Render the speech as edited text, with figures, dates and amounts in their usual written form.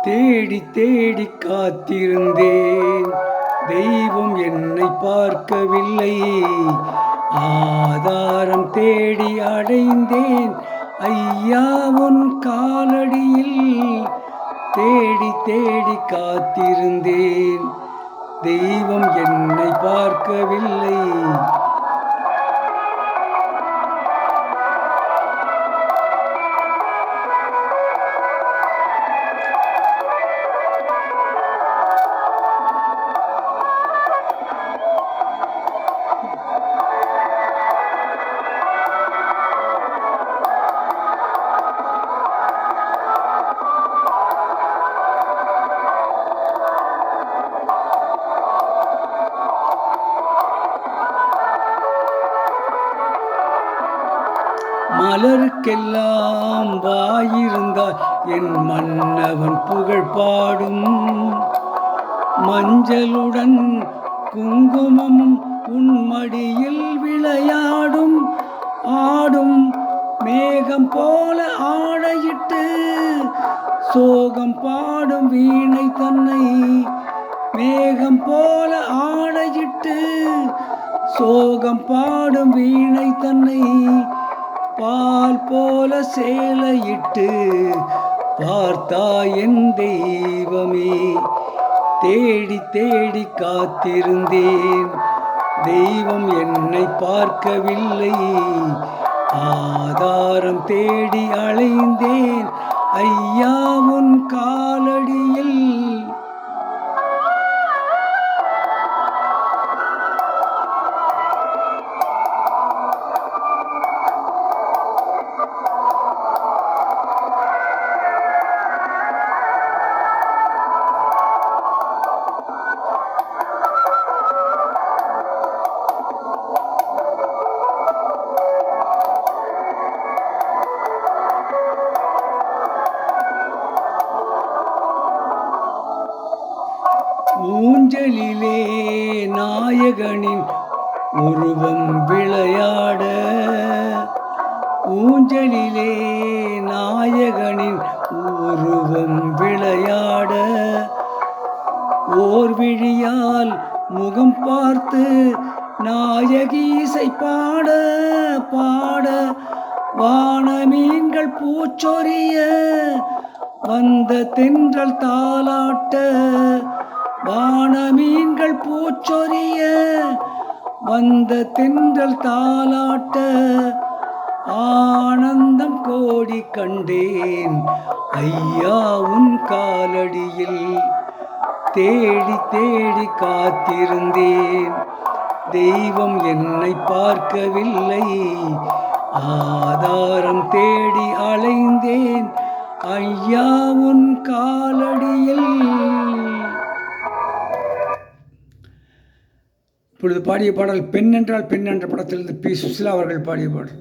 தேடி தேடி காத்திருந்தேன், தெய்வம் என்னை பார்க்கவில்லை. ஆதாரம் தேடி அடைந்தேன், ஐயா உன் காலடியில். தேடி தேடி காத்திருந்தேன், தெய்வம் என்னை பார்க்கவில்லை. மலருக்கெல்லாம் வாயிருந்தால் என் மன்னவன் புகழ் பாடும். மஞ்சளுடன் குங்குமமும் உன் மடியில் விளையாடும். ஆடும் மேகம் போல ஆடையிட்டு சோகம் பாடும் வீணை தன்னை. மேகம் போல ஆடையிட்டு சோகம் பாடும் வீணை தன்னை. பால் போல சேலையிட்டு பார்த்தாய் என் தெய்வமே. தேடி தேடி காத்திருந்தேன், தெய்வம் என்னை பார்க்கவில்லை. ஆதாரம் தேடி அலைந்தேன், ஐயா உன் காலடியில். ஊஞ்சலிலே நாயகனின் உருவம் விளையாட. ஊஞ்சலிலே நாயகனின் உருவம் விளையாட. ஓர் விழியால் முகம் பார்த்து நாயகி இசை பாட பாட. வானமீன்கள் பூச்சொரிய வந்த தென்றல் தாலாட்ட. வானமீன்கள் பூச்சொரிய வந்த தென்றல் தாலாட்ட. ஆனந்தம் கோடி கண்டேன், ஐயா உன் காலடியில். தேடி தேடி காத்திருந்தேன், தெய்வம் என்னை பார்க்கவில்லை. ஆதாரம் தேடி அலைந்தேன், ஐயா உன் காலடியில். இப்பொழுது பாடிய பாடல் பெண் என்றால் பெண் என்ற படத்திலிருந்து பி. சுசிலா அவர்கள் பாடிய பாடல்.